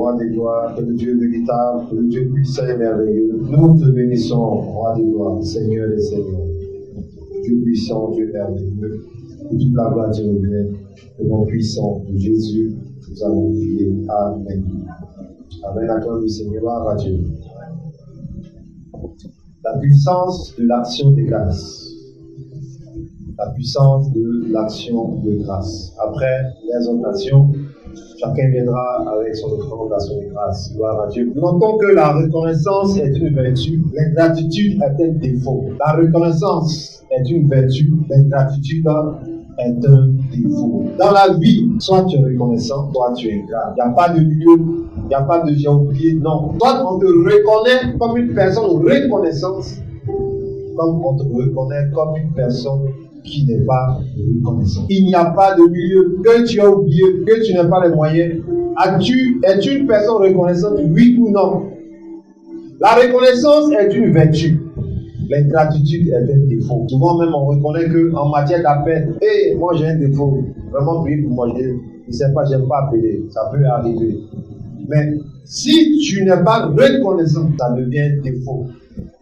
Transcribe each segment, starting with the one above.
roi des gloires, le Dieu véritable, le Dieu puissant et merveilleux. Nous te bénissons, roi des gloires, Seigneur des seigneurs. Dieu puissant, Dieu merveilleux. Que toute la gloire te revienne. Le nom puissant de Jésus, nous avons prié. Amen. Amen. Acclame le Seigneur, gloire à Dieu. La puissance de l'action des grâces. La puissance de l'action de grâce. Après l'exhortation, chacun viendra avec son offrande d'action de grâce. Gloire à Dieu. Nous notons que la reconnaissance est une vertu, l'ingratitude est un défaut. La reconnaissance est une vertu, l'ingratitude est un défaut. Dans la vie, soit tu es reconnaissant, soit tu es ingrat. Il n'y a pas de milieu, il n'y a pas de j'ai oublié, non. Soit on te reconnaît comme une personne reconnaissante, comme on te reconnaît comme une personne qui n'est pas reconnaissant. Il n'y a pas de milieu que tu as oublié, que tu n'as pas les moyens. Es-tu une personne reconnaissante, oui ou non? La reconnaissance est une vertu. L'ingratitude est un défaut. Souvent même on reconnaît qu'en matière d'appel, moi j'ai un défaut. Vraiment prier pour moi, je ne sais pas, j'aime pas appeler. Ça peut arriver. Mais si tu n'es pas reconnaissant, ça devient un défaut.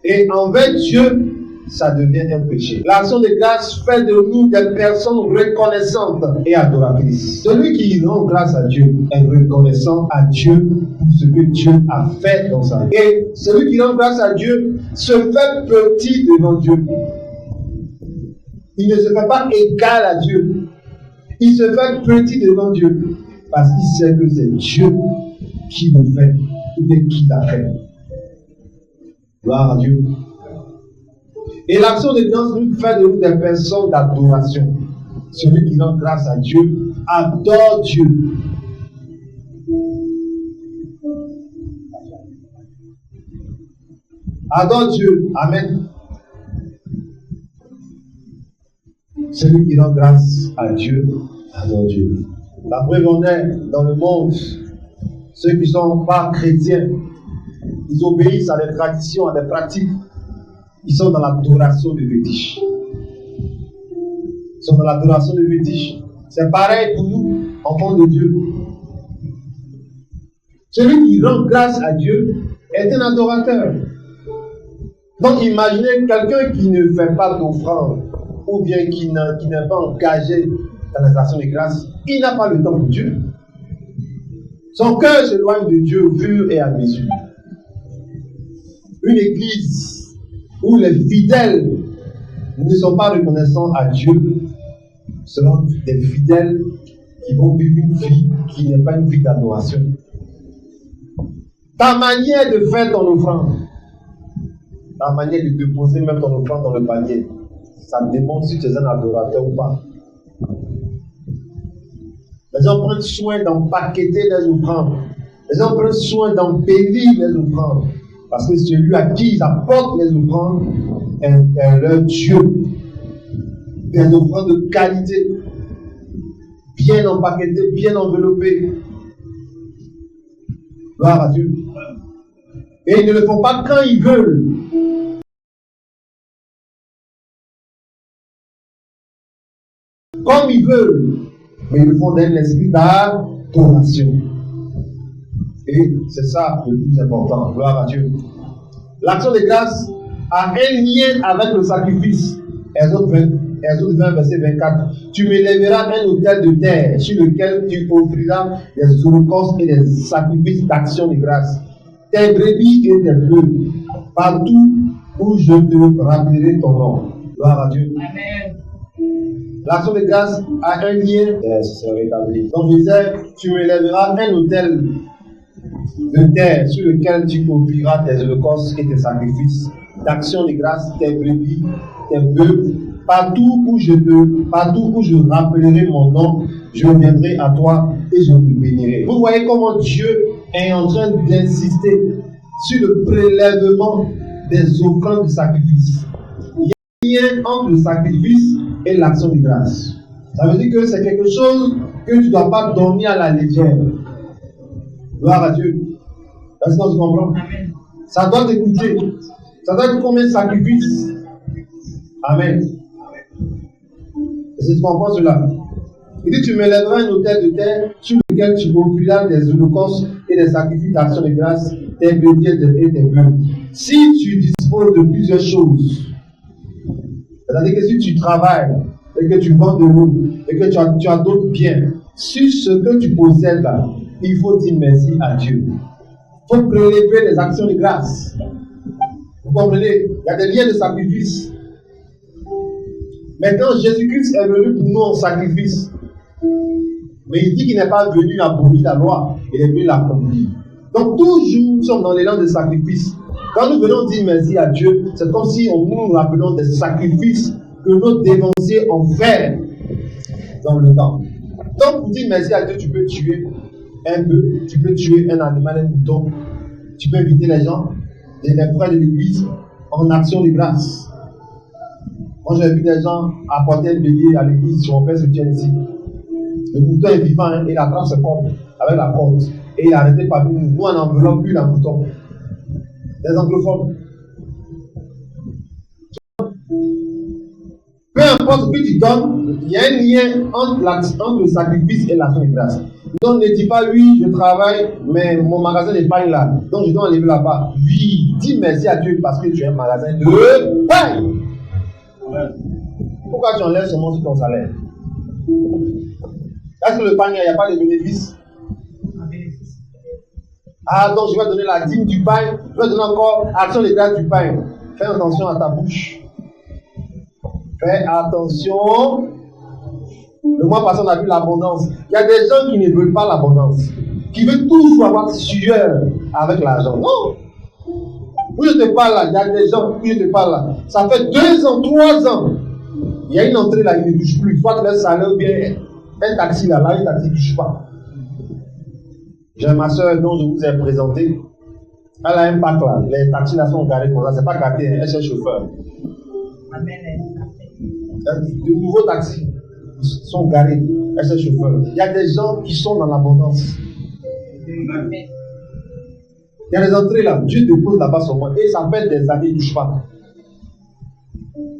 Et envers Dieu, ça devient un péché. L'action de grâce fait de nous des personnes reconnaissantes et adoratrices. Celui qui rend grâce à Dieu est reconnaissant à Dieu pour ce que Dieu a fait dans sa vie. Et celui qui rend grâce à Dieu se fait petit devant Dieu. Il ne se fait pas égal à Dieu. Il se fait petit devant Dieu parce qu'il sait que c'est Dieu qui le fait ou qui l'a fait. Gloire à Dieu. Et l'action de grâce nous fait de nous des personnes d'adoration. Celui qui rend grâce à Dieu adore Dieu. Adore Dieu. Amen. Celui qui rend grâce à Dieu adore Dieu. La preuve en est dans le monde, ceux qui ne sont pas chrétiens, ils obéissent à des traditions, à des pratiques. Ils sont dans l'adoration de fétiche. Ils sont dans l'adoration de fétiche. C'est pareil pour nous, enfants de Dieu. Celui qui rend grâce à Dieu est un adorateur. Donc imaginez quelqu'un qui ne fait pas d'offrande ou bien qui n'est pas engagé dans les actions de grâce, il n'a pas le temps pour Dieu. Son cœur s'éloigne de Dieu au fur et à mesure. Une église où les fidèles ne sont pas reconnaissants à Dieu seront des fidèles qui vont vivre une vie qui n'est pas une vie d'adoration. Ta manière de faire ton offrande, ta manière de déposer même ton offrande dans le panier, ça démontre si tu es un adorateur ou pas. Les gens prennent soin d'empaqueter les offrandes. Les gens prennent soin d'embellir les offrandes. Parce que celui à qui ils apportent les offrandes est leur Dieu. Des offrandes de qualité, bien empaquetées, bien enveloppées. Gloire à Dieu. Et ils ne le font pas quand ils veulent. Comme ils veulent. Mais ils le font dans l'esprit d'adoration. Et c'est ça le plus important. Gloire à Dieu. L'action de grâce a un lien avec le sacrifice. Exode 20, verset 24. Tu m'élèveras un autel de terre sur lequel tu offriras des holocaustes et des sacrifices d'action de grâce. Tes brebis et tes bœufs. Partout où je te rappellerai ton nom. Gloire à Dieu. Amen. L'action de grâce a un lien. C'est rétabli. Donc je disais, tu m'élèveras un autel de terre sur lequel tu offriras tes holocaustes et tes sacrifices d'action de grâce, tes brebis, tes bœufs, partout où je rappellerai mon nom, je viendrai à toi et je te bénirai. Vous voyez comment Dieu est en train d'insister sur le prélèvement des offrandes de sacrifice. Il y a un lien entre le sacrifice et l'action de grâce. Ça veut dire que c'est quelque chose que tu ne dois pas donner à la légère. Gloire à Dieu. Est-ce qu'on se comprend? Ça doit te coûter. Ça doit être combien de sacrifices? Amen. Est-ce que tu comprends cela? Il dit, tu m'élèveras un autel de terre sur lequel tu offriras des holocaustes et des sacrifices d'action de grâce, tes brebis et tes bœufs. Si tu disposes de plusieurs choses, c'est-à-dire que si tu travailles et que tu vends de l'eau et que tu as d'autres biens, sur ce que tu possèdes là, il faut dire merci à Dieu. Il faut prélever les actions de grâce. Vous comprenez? Il y a des liens de sacrifice. Maintenant, Jésus-Christ est venu pour nous en sacrifice. Mais il dit qu'il n'est pas venu abolir la loi, il est venu l'accomplir. Donc toujours, nous sommes dans l'élan de sacrifice. Quand nous venons dire merci à Dieu, c'est comme si nous rappelons des sacrifices que nos dévanciers ont fait dans le temps. Donc pour dire merci à Dieu, tu peux tuer un bœuf, tu peux tuer un animal, un mouton, tu peux inviter les gens, les frères de l'église, en action de grâce. Moi j'ai vu des gens apporter un bélier à l'église sur mon père soutien ici. Le mouton est vivant, hein, et il attrape ses pommes avec la corde. Et il a arrêté parmi nous. Nous, en enveloppe, lui, la mouton. Des anglophones. Peu importe ce que tu donnes, il y a un lien entre le sacrifice et l'action de grâce. Donc ne dis pas, oui, je travaille, mais mon magasin n'est pas là. Donc je dois enlever là-bas. Oui, dis merci à Dieu parce que tu as un magasin de pain. Pourquoi tu enlèves seulement sur ton salaire? Est-ce que le pain, il n'y a pas de bénéfice? Ah, donc je vais donner la dîme du pain, je vais donner encore action de grâce du pain. Fais attention à ta bouche. Fais attention. Le mois passé, on a vu l'abondance. Il y a des gens qui ne veulent pas l'abondance, qui veulent toujours avoir sueur avec l'argent. Non. Où je te parle là, il y a des gens, où je te parle là, ça fait 2 ans, 3 ans. Il y a une entrée là, ils ne touchent plus. Soit leur salaire ou bien un taxi là, un taxi ne touche pas. J'ai ma soeur dont je vous ai présenté. Elle a un pack là. Les taxis là sont garés comme ça. C'est pas gâté, elle est chauffeur. De nouveaux taxis sont garés. Elle est chauffeur. Il y a des gens qui sont dans l'abondance. Il y a des entrées là. Dieu te pose là-bas sur moi. Et ça fait des années, il ne touche pas.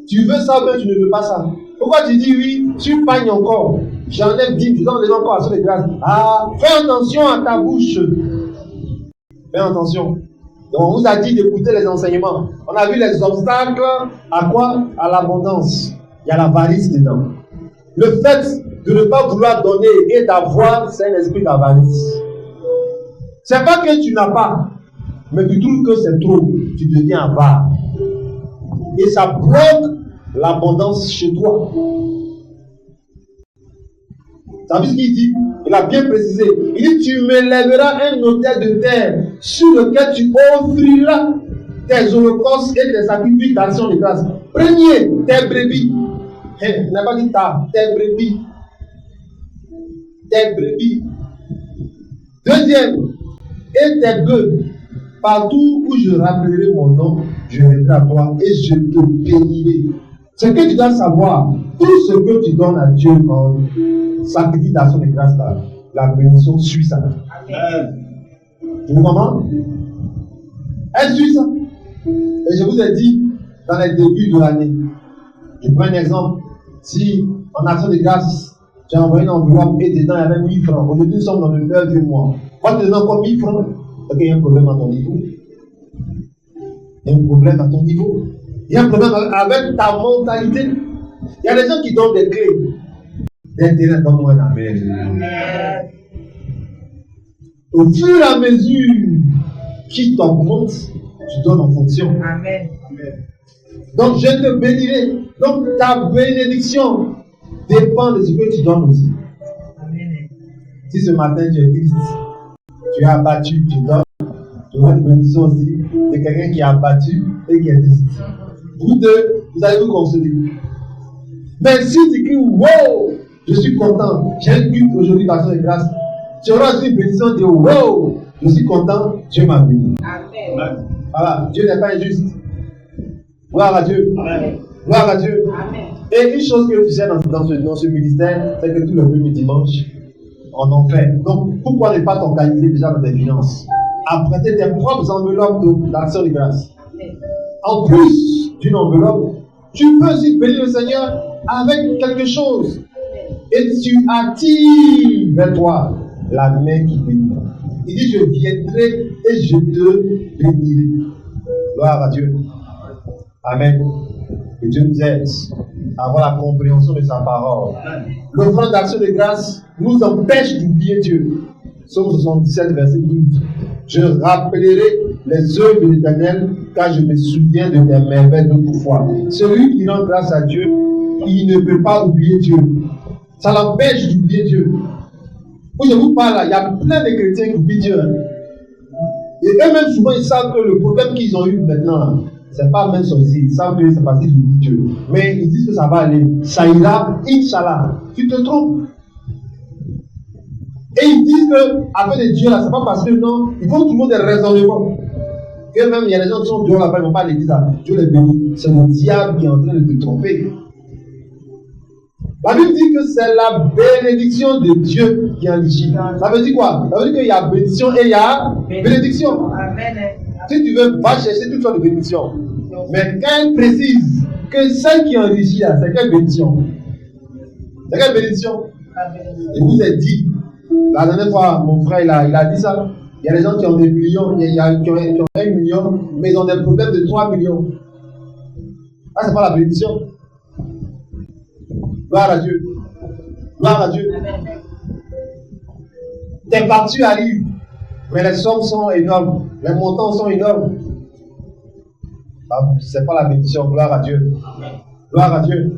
Tu veux ça, mais tu ne veux pas ça. Pourquoi tu dis oui, tu pagnes encore? J'enlève 10, je donne les encore à ceux de grâce. Ah, fais attention à ta bouche. Fais attention. Donc, on vous a dit d'écouter les enseignements. On a vu les obstacles à quoi? À l'abondance. Il y a l'avarice dedans. Le fait de ne pas vouloir donner et d'avoir, c'est un esprit d'avarice. C'est pas que tu n'as pas, mais tu trouves que c'est trop. Tu deviens avare. Et ça bloque l'abondance chez toi. Tu as vu ce qu'il dit? Il a bien précisé. Il dit, tu me lèveras un autel de terre sur lequel tu offriras tes holocaustes et tes sacrifices d'action de grâce. Premier, tes brebis. Il n'a pas dit tes brebis. Tes brebis. Deuxième, et tes bœufs. Partout où je rappellerai mon nom, je viendrai à toi et je te bénirai. Ce que tu dois savoir, tout ce que tu donnes à Dieu en sacrifice d'action de grâce, la bénédiction suit ça. Amen. Tu me comprends? Elle suit ça. Et je vous ai dit, dans les débuts de l'année, je prends un exemple. Si en action de grâce, j'ai envoyé une enveloppe et dedans il y avait 1000 francs. Aujourd'hui, nous sommes dans le 9e mois. Moi, tu donnes encore 1000 francs. Ok, il y a un problème à ton niveau. Il y a un problème à ton niveau. Il y a un problème avec ta mentalité. Il y a des gens qui donnent des clés. Des terrains, donne-moi un amen. Au fur et à mesure qui t'augmente, tu donnes en fonction. Amen. Donc je te bénirai. Donc ta bénédiction dépend de ce que tu donnes aussi. Amen. Si ce matin tu es triste, tu es abattu, tu donnes, tu auras une bénédiction aussi de quelqu'un qui est abattu et qui est triste. Vous deux, vous allez vous consoler. Mais si tu dis, wow, je suis content, j'ai un culte aujourd'hui d'action de grâce, tu auras aussi une bénédiction de wow, je suis content, Dieu m'a béni. Amen. Voilà, Dieu n'est pas injuste. Gloire à Dieu. Amen. Gloire à Dieu. Amen. Et une chose que tu sais dans ce ministère, c'est que tous les premiers dimanches, on en fait. Donc, pourquoi ne pas t'organiser déjà dans tes finances? Apprêter tes propres enveloppes d'action de grâce. En plus d'une enveloppe, tu peux aussi bénir le Seigneur avec quelque chose. Et tu attires vers toi la main qui bénit. Il dit, je viendrai et je te bénirai. Gloire à Dieu. Amen. Que Dieu nous aide à avoir la compréhension de sa parole. L'offrande d'action de grâce nous empêche d'oublier Dieu. Psaume 77, verset 12. Je rappellerai les œuvres de l'Éternel, car je me souviens de tes merveilles d'autrefois. Celui qui rend grâce à Dieu, il ne peut pas oublier Dieu. Ça l'empêche d'oublier Dieu. Où je vous parle là, il y a plein de chrétiens qui oublient Dieu. Et eux-mêmes, souvent, ils savent que le problème qu'ils ont eu maintenant, ce n'est pas même sorcier. Ils savent que c'est parce qu'ils oublient Dieu. Mais ils disent que ça va aller. Ça ira, Inch'Allah. Tu te trompes. Et ils disent que, avec Dieu là, c'est pas parce que non, ils font toujours des raisonnements. Que même, il y a des gens qui sont Dieu là-bas, ils ne vont pas à l'église là. Dieu les bénit. C'est le diable qui est en train de te tromper. La Bible dit que c'est la bénédiction de Dieu qui enrichit. Ça veut dire quoi? Ça veut dire qu'il y a bénédiction et il y a bénédiction. Si tu veux, va chercher toutes sortes de bénédictions. Mais quand elle précise que celle qui enrichit là, c'est quelle bénédiction? C'est quelle bénédiction? Et vous avez dit, la dernière fois, mon frère il a dit ça. Il y a des gens qui ont des millions, qui ont 1 million, mais ils ont des problèmes de 3 millions. Ça, c'est pas la bénédiction. Gloire à Dieu. Gloire à Dieu. Tes factures arrivent, mais les sommes sont énormes. Les montants sont énormes. Ce n'est pas la bénédiction. Gloire à Dieu. Gloire à Dieu.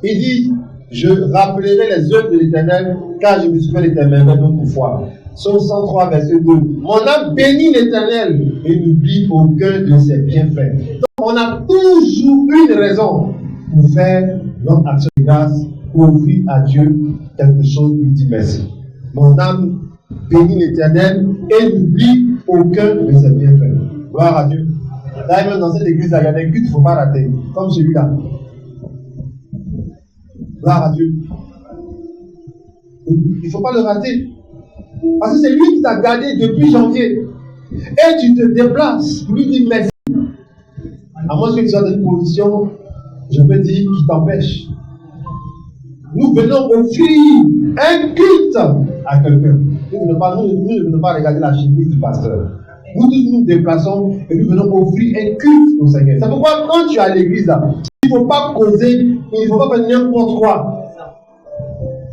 Il dit, je rappellerai les œuvres de l'Éternel, car je me souviens de tes merveilles d'autrefois. Psaume 103, verset 2. Mon âme bénit l'Éternel et n'oublie aucun de ses bienfaits. Donc, on a toujours une raison pour faire notre action de grâce, pour offrir à Dieu quelque chose lui dit merci. Mon âme bénit l'Éternel et n'oublie aucun de ses bienfaits. Gloire à Dieu. D'ailleurs, même dans cette église, il y a des cultes qu'il ne faut pas rater, comme celui-là. Gloire à Dieu. Il ne faut pas le rater. Parce que c'est lui qui t'a gardé depuis janvier. Et tu te déplaces pour lui dire merci. À moins que tu sois dans une position, je peux dire, qui t'empêche. Nous venons offrir un culte à quelqu'un. Nous ne venons pas regarder la chemise du pasteur. Nous tous nous déplaçons et nous venons offrir un culte au Seigneur. C'est pourquoi quand tu es à l'église, là, il ne faut pas causer, il ne faut pas faire n'importe quoi.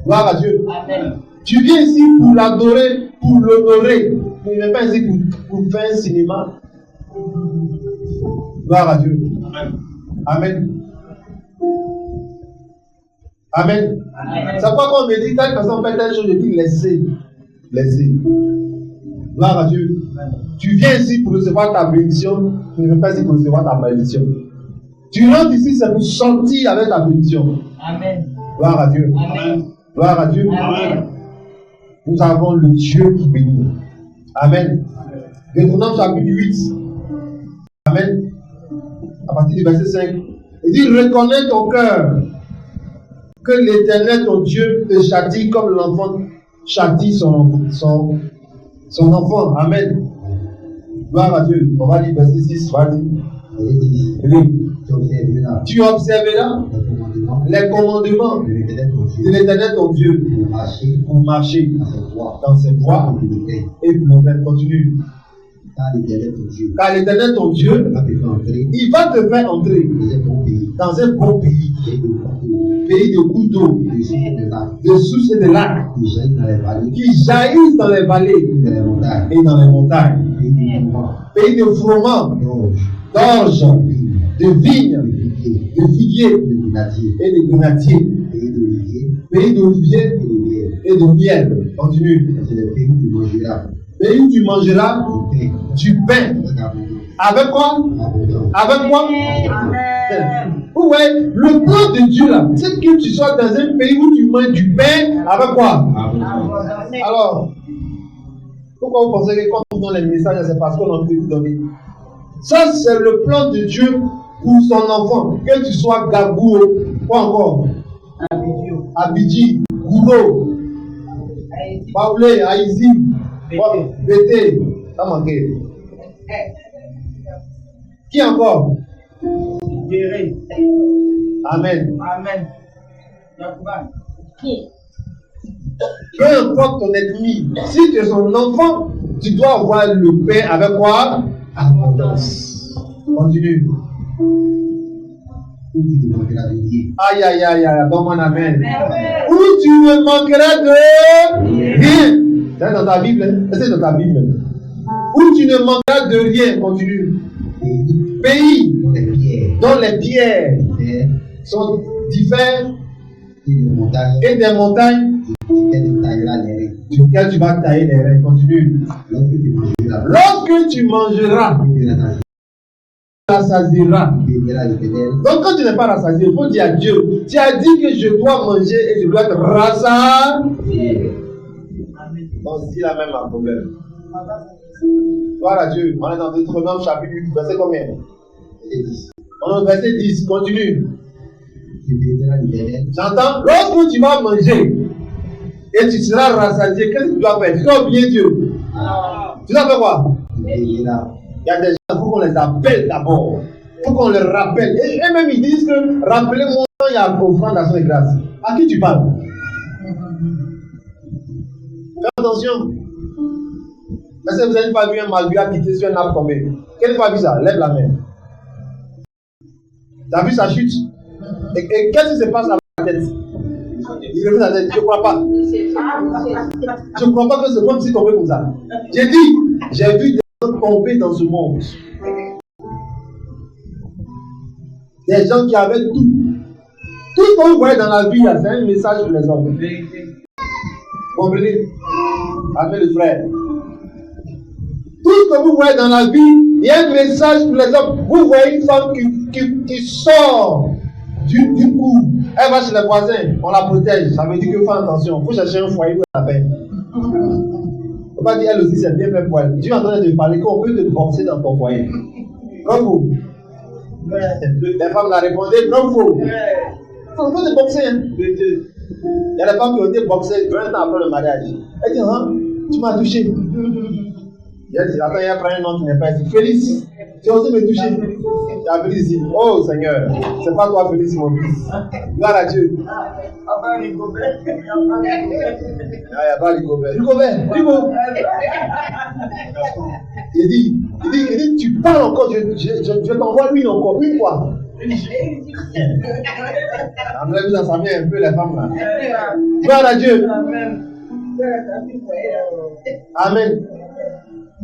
Gloire à Dieu. Amen. Tu viens ici pour l'adorer, pour l'honorer. Tu ne viens pas ici pour faire un cinéma. Gloire à Dieu. Amen. Amen. Amen. C'est pourquoi quand on me dit telle personne fait telle chose, je dis laissez. Laissez. Gloire à Dieu. Amen. Tu viens ici pour recevoir ta bénédiction, tu ne viens pas ici pour recevoir ta malédiction. Tu rentres ici, c'est pour sortir avec ta bénédiction. Amen. Gloire à Dieu. Amen. Gloire à Dieu. Amen. Nous avons le Dieu qui bénit. Amen. Deutéronome chapitre 8. Amen. À partir du verset 5. Il dit, reconnais ton cœur que l'Éternel, ton Dieu, te châtie comme l'enfant châtie son enfant. Amen. Gloire à Dieu. On va lire verset 6. Vas-y. Oui. Tu observeras les commandements de l'Éternel, ton Dieu, pour marcher dans ses voies et pour le continue. Car l'Éternel, ton Dieu, il va te faire entrer dans un bon pays, pays de cours d'eau, de sources et de lacs, qui jaillissent dans les vallées et dans les montagnes, pays de froment, d'orge, de vignes, de figuiers et de grenadiers, pays d'oliviers et de miel. Continue. Pays où tu mangeras du pain. Avec quoi? Avec quoi? Ouais, le plan de Dieu là, c'est que tu sois dans un pays où tu manges du pain. Avec quoi? Alors, pourquoi vous pensez que quand on donne les messages, c'est parce qu'on a envie de vous donner? Ça, c'est le plan de Dieu pour son enfant. Que tu sois Gabou, quoi encore? Abidji, Gouro, Baoulé, Haïzi, Bété, ça manqué. Qui encore? Amen. Amen. Peu importe ton ennemi, si tu es son enfant, tu dois avoir le pain avec quoi? Abondance. Continue. Aïe, aïe, aïe, aïe, donne-moi un amen. Où tu ne manqueras de rien. C'est dans ta Bible, hein? C'est dans ta Bible. Où tu ne manqueras de rien. Continue. Pays dont les pierres sont différentes et des montagnes duquel tu vas tailler les reins. Continue. Lorsque tu mangeras, tu rassasieras. Donc quand tu n'es pas rassasié, il faut dire à Dieu, tu as dit que je dois manger et je dois être rassasié. Donc c'est la même problème. Gloire à Dieu. On est dans Deutéronome chapitre 8, verset combien? On est au verset 10, continue. J'entends, lorsque tu vas manger et tu seras rassasié, qu'est-ce que tu dois faire? Tu dois oublier Dieu. Tu dois faire quoi? Il y a des gens, il faut qu'on les appelle d'abord. Il faut qu'on les rappelle. Et même ils disent que rappelez-moi quand il y a offrande d'action de grâce. À qui tu parles? Fais attention. Est-ce que vous n'avez pas vu un malgré quitter sur un arbre tombé? Qui n'a pas vu ça? Lève la main. Tu as vu sa chute? Et qu'est-ce qui se passe avec la tête? Il revient la tête. Je ne crois pas. Je ne crois pas que c'est comme si tombé comme ça. J'ai dit, j'ai vu des gens tomber dans ce monde. Des gens qui avaient tout. Tout ce que vous voyez dans la vie, c'est un message pour les hommes. Vous comprenez? Avec le frère. Tout ce que vous voyez dans la vie, il y a un message pour les hommes. Vous voyez une femme qui sort du cou. Elle va chez les voisins, on la protège. Ça veut dire que fais attention. Il faut chercher un foyer pour la paix. Il ne faut pas dire elle aussi, c'est bien fait pour elle. Dieu est en train de te parler qu'on peut te boxer dans ton foyer. Comme vous. Les femmes l'ont répondu, comme vous. On peut te boxer. Hein? Il y a des femmes qui ont été boxées 20 ans après le mariage. Elle dit, hein, tu m'as touché. Il a dit, attends, il y a pris un nom qui n'est pas ici. Félix, tu as osé me toucher. Tu as Félix dit, oh Seigneur, c'est pas toi Félix mon fils. Gloire à Dieu. Il n'y a pas Rigobert. Rigobert. Il dit, tu parles encore, je t'envoie lui encore, une fois. On a vu dans sa vie un peu les femmes là. Gloire à Dieu. Amen.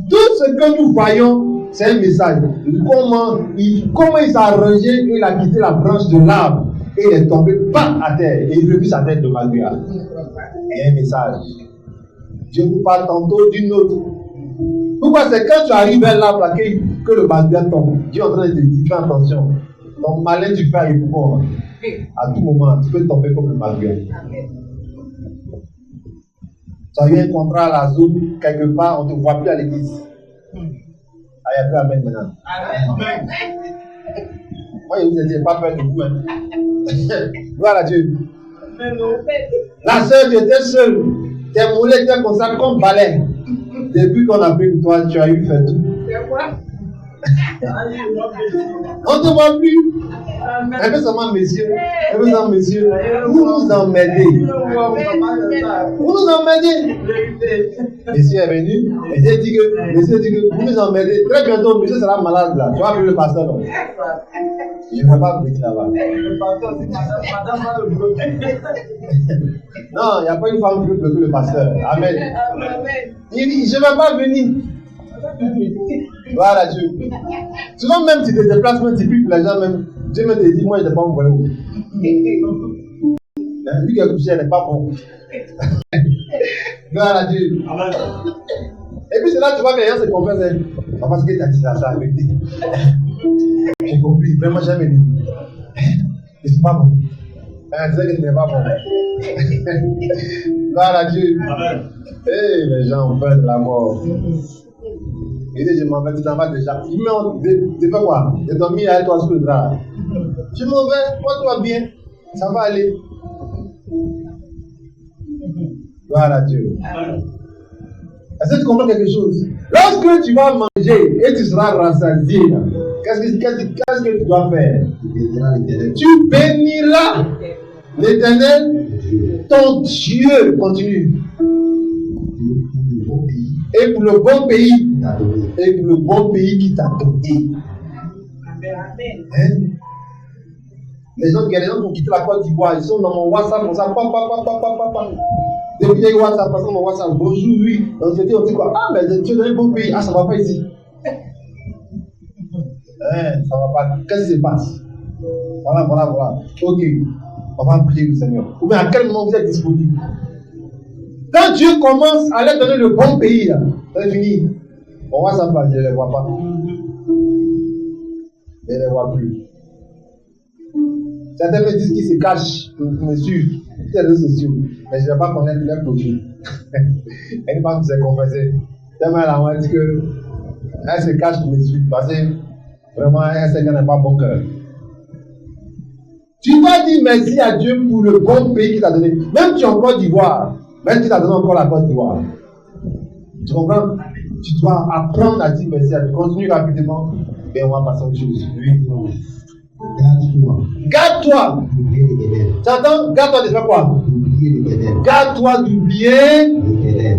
Tout ce que nous voyons, c'est un message. Comment il s'est arrangé, il a quitté la branche de l'arbre et il est tombé pas à terre et il remit sa tête de malgré. Il y a un message. Dieu vous parle tantôt d'une autre. Pourquoi? C'est quand tu arrives à l'arbre que le malgré tombe. Dieu est en train de te dire, fais attention. Donc malin tu fais et fort. À tout moment, tu peux tomber comme le malgré. Tu as eu un contrat à la zone, quelque part, on ne te voit plus à l'église. Ah, il y a plus amen maintenant. Amen. Moi, je vous ai dit, pas peur de vous. Hein. Gloire à Dieu. La sœur, tu étais seule. Tes mollets étaient comme ça, comme balai. Depuis qu'on a pris toi, tu as eu fait tout. C'est quoi? On ne te voit plus. Un peu seulement, messieurs. Vous nous emmerdez. Vous nous emmerdez. Monsieur est venu. Monsieur dit que vous nous emmerdez. Très bientôt, monsieur sera malade là. Tu vas appeler le pasteur. Non? Je ne vais pas venir là-bas. Non, il n'y a pas une femme plus que le pasteur. Amen. Il dit, je ne vais pas venir. Voilà Dieu. Souvent même si tu te déplaces, même typique pour les gens, même Dieu me dit, moi je n'ai pas envoyé où. Lui qui a couché, elle n'est pas bon. Voilà Dieu. Et puis c'est là que tu vois que les gens se confessent. Parce que tu as dit ça avec lui. J'ai compris, vraiment jamais dit. Je ne suis pas bon. Tu sais que tu n'es pas bon. Voilà Dieu. Et les gens ont peur de la mort. Il dit, je m'en vais, tu t'en vas déjà. Il me dit, fais quoi? Je t'ai mis avec toi sous le drap. Je m'en vais, moi tout va bien. Ça va aller. Gloire à Dieu. Est-ce que tu comprends quelque chose? Lorsque tu vas manger et tu seras rassasié, qu'est-ce que tu dois faire? Tu béniras l'Éternel Ton Dieu, continue. Et pour le bon pays. Et pour le bon pays qui t'a donné. Hein? Les gens qui ont quitté la Côte d'Ivoire, ils sont dans mon WhatsApp, comme ça, Depuis qu'il y a eu WhatsApp, parce que mon WhatsApp, bonjour, oui. On se dit quoi? Ah, mais tu es dans un bon pays. Ah, ça ne va pas ici. Hein, ça ne va pas. Qu'est-ce qui se passe? Voilà. Ok. On va prier le Seigneur. Ou bien à quel moment vous êtes disponible? Quand Dieu commence à leur donner le bon pays, là, c'est fini. Mon WhatsApp, là, je ne les vois pas. Je ne les vois plus. Certains me disent qu'ils se cachent pour me suivre sur les réseaux sociaux, mais je ne vais pas connaître leur profil. Une femme s'est confessée. Tellement elle a dit qu'elle se cache pour me suivre parce que vraiment elle sait qu'elle n'a pas bon cœur. Tu dois dire merci à Dieu pour le bon pays qu'il t'a donné. Même tu es en Côte d'Ivoire, même si tu as donné encore la Côte d'Ivoire. Tu comprends? Tu dois apprendre à dire merci à Dieu. Continue rapidement et on va passer aux choses. Oui. Garde-toi. Tu entends? Garde-toi de faire quoi? Garde-toi d'oublier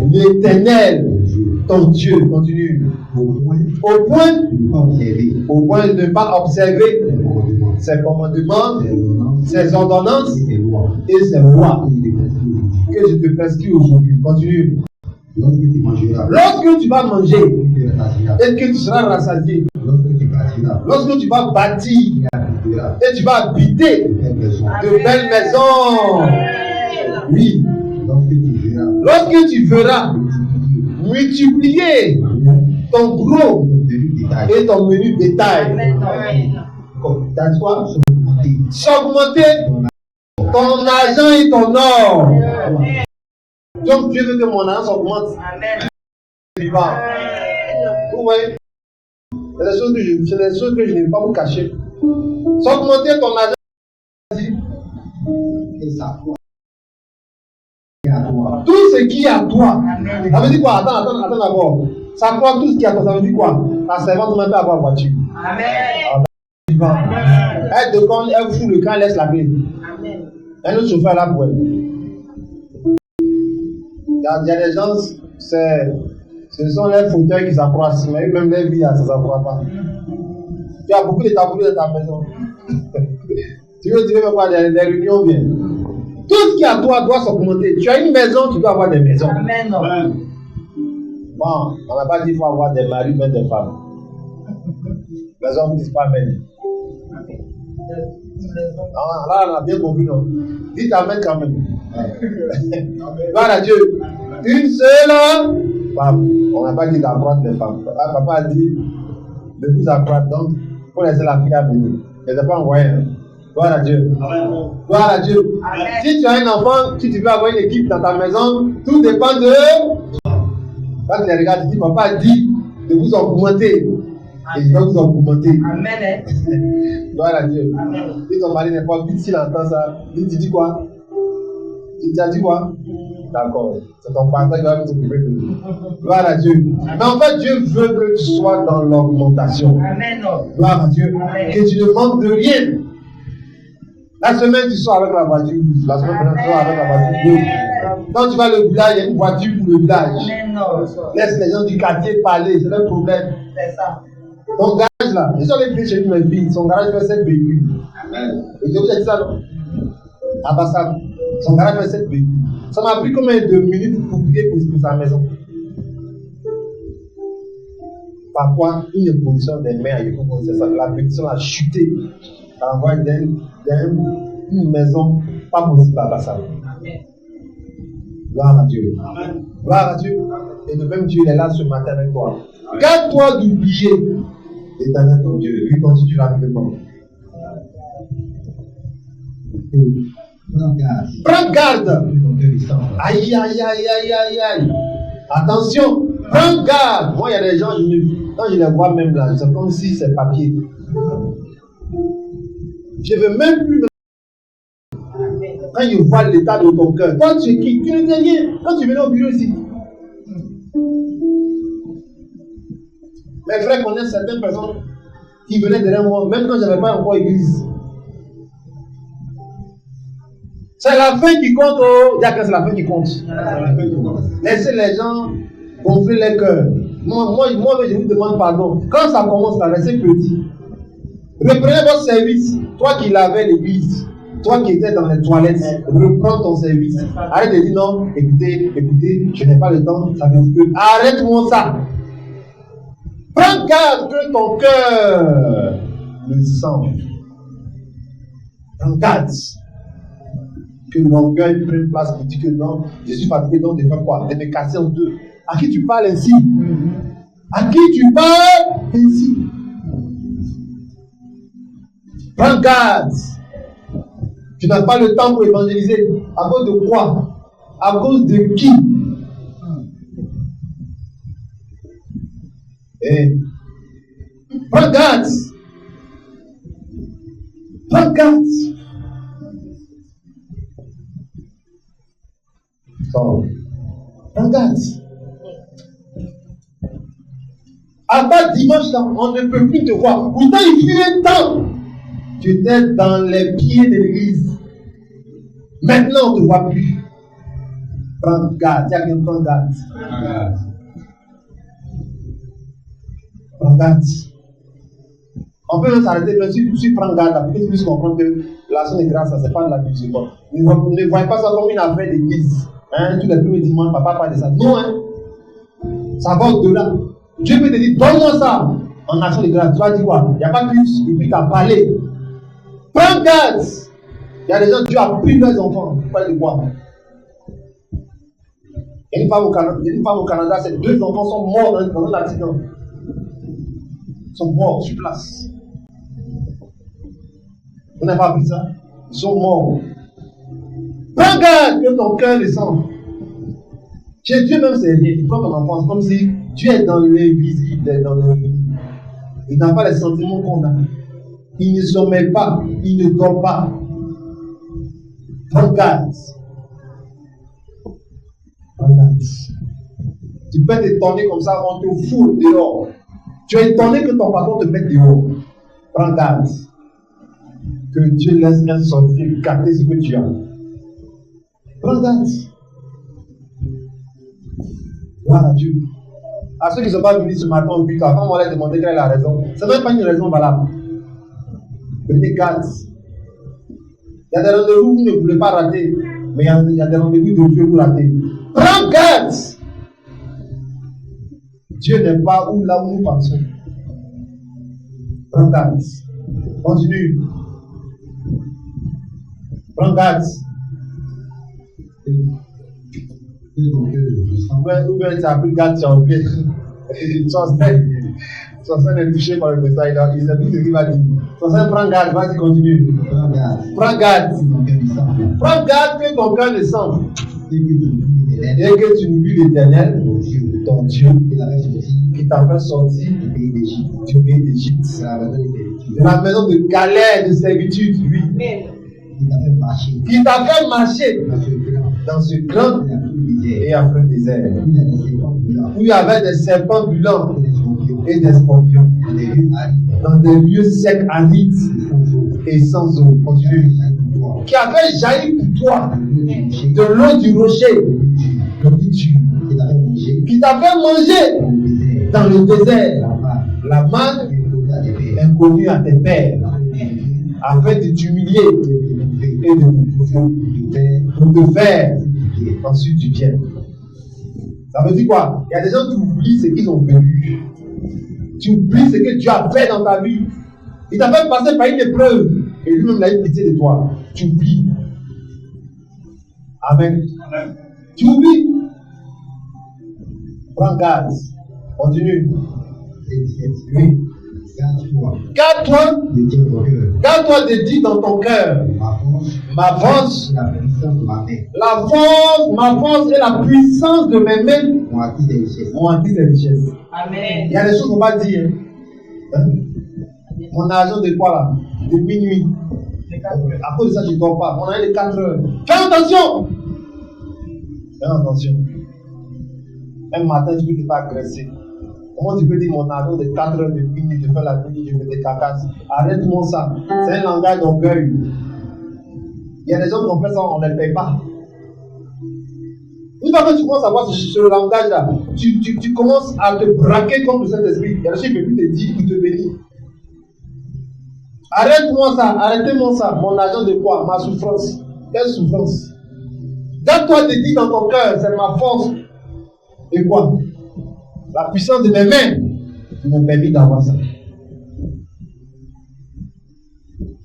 l'Éternel, ton Dieu. Continue. Au point de ne pas observer ses commandements, ses ordonnances et ses lois que je te prescris aujourd'hui. Continue. Lorsque tu vas manger et que tu seras rassasié, lorsque tu vas bâtir et tu vas habiter de belles maisons, oui, lorsque tu verras multiplier ton gros et ton menu détail, s'augmenter ton argent et ton or. Donc Dieu veut que mon argent s'augmente. Vivant. Vous voyez? C'est des choses que je ne vais pas vous cacher. S'augmenter ton argent. Tout ce qui est à toi. Ça veut dire quoi? Attends d'abord. Ça croit tout ce qui est à toi. Ça veut dire quoi? Ta servante ne peut pas avoir voiture. Amen. Elle déconne, elle fout le camp, elle laisse la clé. Un autre chauffeur là pour elle. Il y a des gens, ce sont les fauteuils qui s'accroissent, mais même les vies, ça ne s'accroît pas. Tu as beaucoup de taboulés dans ta maison. tu veux même pas des réunions bien. Tout ce qui est à toi doit s'augmenter. Tu as une maison, tu dois avoir des maisons. Amen. Bon, on n'a pas dit qu'il faut avoir des maris, mais des femmes. Les hommes ne disent pas amen. Là, on a bien compris, non? Dites amen quand même. Gloire à Dieu. Une seule femme. On n'a pas dit d'accroître les femmes. Papa a dit de vous accroître. Donc, il faut laisser la fille à venir. Elle n'est pas envoyée. Hein? Gloire à Dieu. Amen. Gloire à Dieu. Amen. Si tu as un enfant, si tu veux avoir une équipe dans ta maison, tout dépend de. Quand tu les regardes, tu dis papa a dit de vous augmenter. Et il va vous augmenter. Amen. Gloire à Dieu. Amen. Si ton mari n'est pas vite, s'il entend ça, lui, tu dis quoi? Tu as dit quoi? D'accord. C'est ton partenaire qui va vous s'occuper de lui. Gloire à Dieu. Mais en fait, Dieu veut que tu sois dans l'augmentation. Amen. Gloire à Dieu. Amen. Que tu ne manques de rien. La semaine, tu sors avec la voiture. La semaine prochaine, tu sors avec la voiture. Quand tu vas au village, il y a une voiture pour le village. Laisse les gens du quartier parler. C'est le problème. C'est ça. Ton garage là, je suis allé prier chez une de mes filles, son garage fait 7 véhicules. Amen. Et je vous ai dit ça, non? Ah bah ça, son garage fait 7 véhicules. Ça m'a pris combien de minutes pour prier pour sa maison? Parfois, une imposition des mains, il faut que ça, la bénédiction a chuté. Ça envoie une maison pas possible à Bassam. Gloire à Dieu. Amen. Gloire à Dieu. Et le même Dieu il est là ce matin avec toi. Garde-toi d'oublier l'Éternel ton Dieu. Lui continue rapidement. Prends garde. Aïe, aïe, aïe, aïe, aïe, aïe. Attention. Prends garde. Moi, il y a des gens, quand je les vois même là, c'est comme si c'est papier. Je ne veux même plus. Quand je vois l'état de ton cœur, toi tu es qui? Tu ne sais rien. Quand tu venais au bureau ici. Mes frères connaissent certaines personnes qui venaient derrière moi, même quand je n'avais pas encore église. C'est la fin qui compte. Oh, il y a que c'est la fin qui compte. Laissez les gens gonfler les cœurs. Moi, je vous demande pardon. Quand ça commence à rester petit, reprenez votre service. Toi qui lavais l'église, toi qui étais dans les toilettes, reprends ton service. Arrête de dire non, écoutez, je n'ai pas le temps, ça veut dire que arrête-moi ça. Prends garde que ton cœur le sente. Prends garde que l'orgueil prenne place pour dire que non, je suis fatigué, donc de faire quoi? De me casser en deux. À qui tu parles ainsi? À qui tu parles ainsi? Prends garde. Tu n'as pas le temps pour évangéliser. À cause de quoi? À cause de qui? Eh. Prends garde. Prends garde. Prends garde. À part dimanche, là, on ne peut plus te voir. Pourtant, il fut un temps. Tu étais dans les pieds de l'église. Maintenant, on ne te voit plus. Prends garde. Il y a quelqu'un qui prend garde. Prends garde. On peut même s'arrêter, mais si tu prends garde, pour que tu puisses comprendre que l'action de grâce, ce n'est pas de la musique. Ne voyez pas ça comme une affaire d'église. Hein, tous les premiers dimanches, papa parle de ça. Non, hein. Ça va au-delà. Dieu peut te dire, donne-moi ça en action de grâce. Tu vas dire quoi? Il n'y a pas plus. Et puis tu as parlé. Prends garde. Il y a des gens, Dieu a pris leurs enfants. Vous parlez de quoi? Il y a une femme au Canada, ces deux enfants sont morts dans un accident. Ils sont morts sur place. Vous n'avez pas appris ça? Ils sont morts. Prends garde que ton cœur descende. Chez Dieu même, c'est rien. Tu prends ton enfant, c'est comme si tu es dans l'invisible, dans le... Il n'a pas les sentiments qu'on a. Il ne sommeille pas, il ne dort pas. Prends garde. Prends garde. Tu peux t'étonner comme ça, on te fout dehors. Tu es étonné que ton patron te mette dehors. Prends garde. Que Dieu laisse un sorcier garder ce que tu as. Prends garde. Gloire à Dieu. À ceux qui ne sont pas venus ce matin au but, avant on leur demander quelle est la raison. Ce n'est même pas une raison valable. Prenez garde. Il y a des rendez-vous que vous ne voulez pas rater, mais il y a des rendez-vous de Dieu pour rater. Prends garde. Dieu n'est pas où là où nous pensons. Prends garde. Continue. Prends garde. Ou bien tu as pris garde, tu as oublié. Son sein est touché par le message. Il sait plus ce qu'il va dire. Son sein prend garde, vas-y, continue. Prends garde. Prends garde que ton cœur descende. Et que tu n'oublies l'Éternel, ton Dieu, qui t'a fait sortir du pays d'Égypte, de la maison de galère, de servitude, lui. Qui t'a fait marcher dans ce grand et affreux désert, où il y avait des serpents brûlants et des scorpions, dans des lieux secs, arides et sans eau. Qui avait jailli pour toi de l'eau du rocher, qui t'a fait manger dans le désert la manne inconnue à tes pères, afin de t'humilier et de te faire ensuite du bien. Ça veut dire quoi? Il y a des gens qui oublient ce qu'ils ont vécu. Tu oublies ce que Dieu a fait dans ta vie. Il t'a fait passer par une épreuve et lui-même il a eu pitié de toi. Tu oublies. Amen. Tu oublies. Prends garde. Continue. Oui. Garde-toi de dire dans ton cœur, ma force, ma force et la puissance de mes mains m'ont acquis des richesses. Amen. Il y a des choses qu'on va dire. Hein? Mon argent de quoi là? De minuit. À cause de ça, je ne dors pas. On a eu les 4 heures. Fais attention! Fais attention. Un matin, tu peux te faire agresser. Comment tu peux dire mon argent de 4 heures de minuit, je fais la nuit, je fais des cacasses? Arrête-moi ça. C'est un langage d'orgueil. Il y a des gens qui ont fait ça, on ne les paye pas. Une fois que tu commences à voir ce langage-là, tu commences à te braquer contre le Saint-Esprit. Il y a des gens qui ne peuvent plus te dire ou te bénir. Arrête-moi ça, arrêtez-moi ça, mon argent de quoi? Ma souffrance. Quelle souffrance? Quand toi te dis dans ton cœur, c'est ma force. Et quoi? La puissance de mes mains m'ont permis d'avoir ça.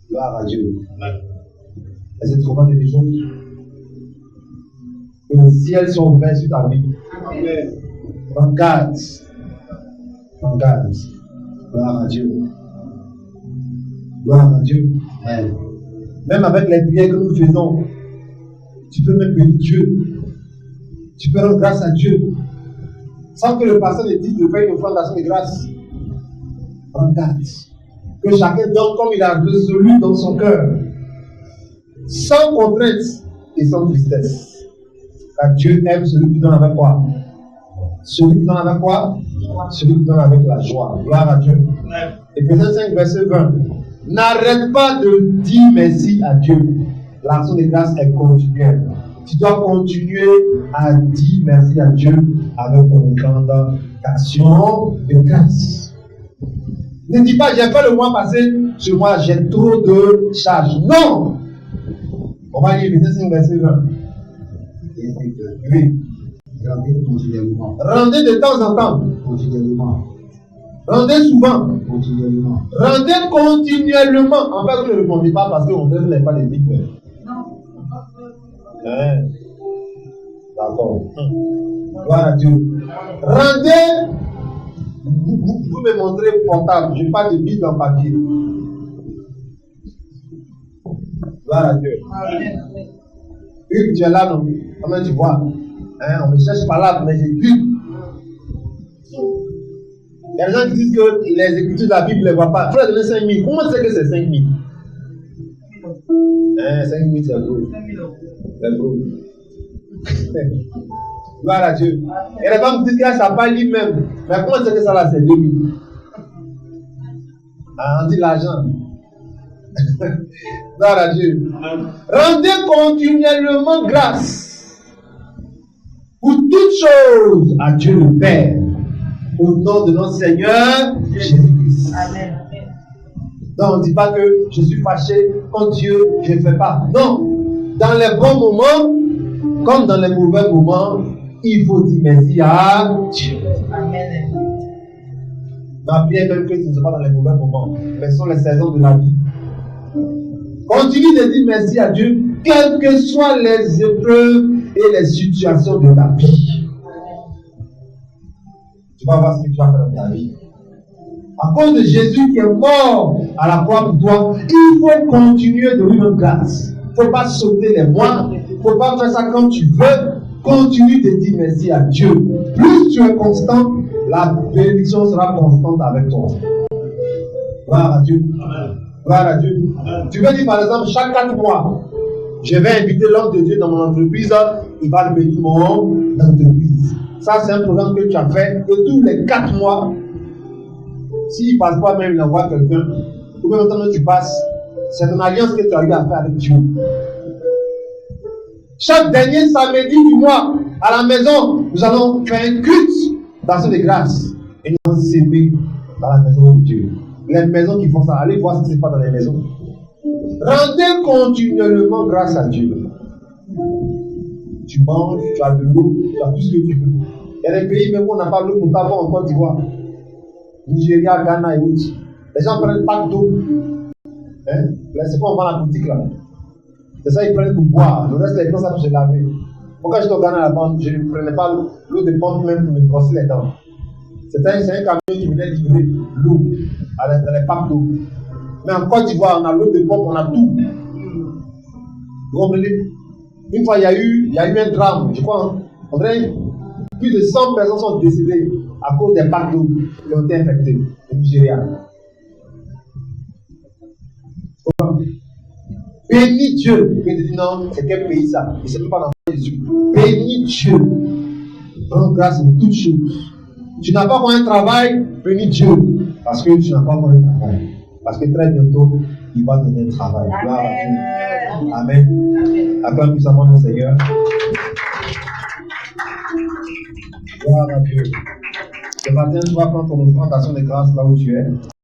Gloire à Dieu. Est-ce que tu comprends quelque chose? Que le ciel soit ouvert sur ta vie. Regarde. Regarde. Gloire à Dieu. Gloire à Dieu. Amen. Même avec les prières que nous faisons, tu peux même bénir Dieu. Tu peux rendre grâce à Dieu. Sans que le pasteur ne dise de faire une offrande d'action de grâce. Regarde. Que chacun donne comme il a résolu dans son cœur. Sans contrainte et sans tristesse. Car Dieu aime celui qui donne avec quoi? Celui qui donne avec quoi? Celui qui donne avec la joie. Gloire à Dieu. Éphésiens 5, verset 20. N'arrête pas de dire merci à Dieu. L'action de grâce est continuelle. Tu dois continuer à dire merci à Dieu avec ton grande action de grâce. Ne dis pas, j'ai fait le mois passé, ce mois j'ai trop de charges. Non! On va lire Éphésiens 5, verset 20. Oui. Rendez continuellement. Rendez de temps en temps. Continuellement. Rendez souvent. Continuellement. Rendez continuellement. En fait, vous ne répondez pas parce qu'on ne fait pas les bibles. Non. D'accord. Gloire à Dieu. Rendez. Vous pouvez me montrer portable. Je n'ai pas de bible en papier. Gloire à Dieu. Hugues, tu es là, non? Comment tu vois? Hein, on me cherche par là, mais j'ai vu. Il y a des gens qui disent que les écritures de la Bible ne les voient pas. Il faut leur donner 5 000. Comment tu sais que c'est 5 000? 5 000, c'est gros. C'est gros. Gloire à Dieu. Et les femmes disent que ça pas lui-même. Mais comment tu sais que ça là, c'est 2 000? Ah, on dit l'argent. Gloire à Dieu. Rendez continuellement grâce pour toutes choses à Dieu le Père, au nom de notre Seigneur Jésus-Christ. Amen. Donc on ne dit pas que je suis fâché contre Dieu, je ne fais pas. Non, dans les bons moments, comme dans les mauvais moments, il faut dire merci à Dieu. Amen. Ma prière même que ce ne soit pas dans les mauvais moments, mais ce sont les saisons de la vie. Continue de dire merci à Dieu, quelles que soient les épreuves et les situations de ta vie. Tu vas voir ce que tu vas faire dans ta vie. À cause de Jésus qui est mort à la croix pour toi, il faut continuer de lui rendre grâce. Il ne faut pas sauter les mois. Il ne faut pas faire ça comme tu veux. Continue de dire merci à Dieu. Plus tu es constant, la bénédiction sera constante avec toi. Gloire à Dieu. Gloire à Dieu. Tu veux dire par exemple, chaque 4 mois, je vais inviter l'homme de Dieu dans mon entreprise, il va bénir mon entreprise. Ça, c'est un programme que tu as fait, et tous les 4 mois, s'il ne passe pas même, il envoie quelqu'un, ou même temps que tu passes, c'est une alliance que tu as eu à faire avec Dieu. Chaque dernier samedi du mois, à la maison, nous allons faire un culte d'action de grâce, et nous allons s'aimer dans la maison de Dieu. Les maisons qui font ça, allez voir ce qui se passe dans les maisons. Rendez continuellement grâce à Dieu. Tu manges, tu as de l'eau, tu as tout ce que tu veux. Il y a des pays même où on n'a pas l'eau potable en Côte d'Ivoire. Nigeria, Ghana et autres. Les gens prennent pas d'eau. Hein? C'est quoi on vend la boutique là? C'est ça, ils prennent pour boire. Le reste, les gens savent se laver. Pourquoi j'étais au Ghana là-bas, je ne prenais pas l'eau de pompe même pour me brosser les dents. C'est un camion qui venait livrer l'eau dans les packs d'eau. Mais en Côte d'Ivoire, on a l'eau de pompe, on a tout. Vous comprenez? Une fois, il y a eu un drame, je crois. On dirait plus de 100 personnes sont décédées à cause des packs d'eau qui ont été infectés au Nigeria. Bénis Dieu. Je dis non, c'est quel pays ça? Il ne sait même pas dans Jésus. Bénis Dieu. Rends grâce pour toutes choses. Tu n'as pas encore un travail, bénis Dieu. Parce que tu n'as pas encore un travail. Parce que très bientôt, il va donner le travail. Gloire à Dieu. Amen. Acclame puissamment le Seigneur. Gloire à Dieu. Ce matin, tu vas prendre ton offrande d'action de grâce là où tu es.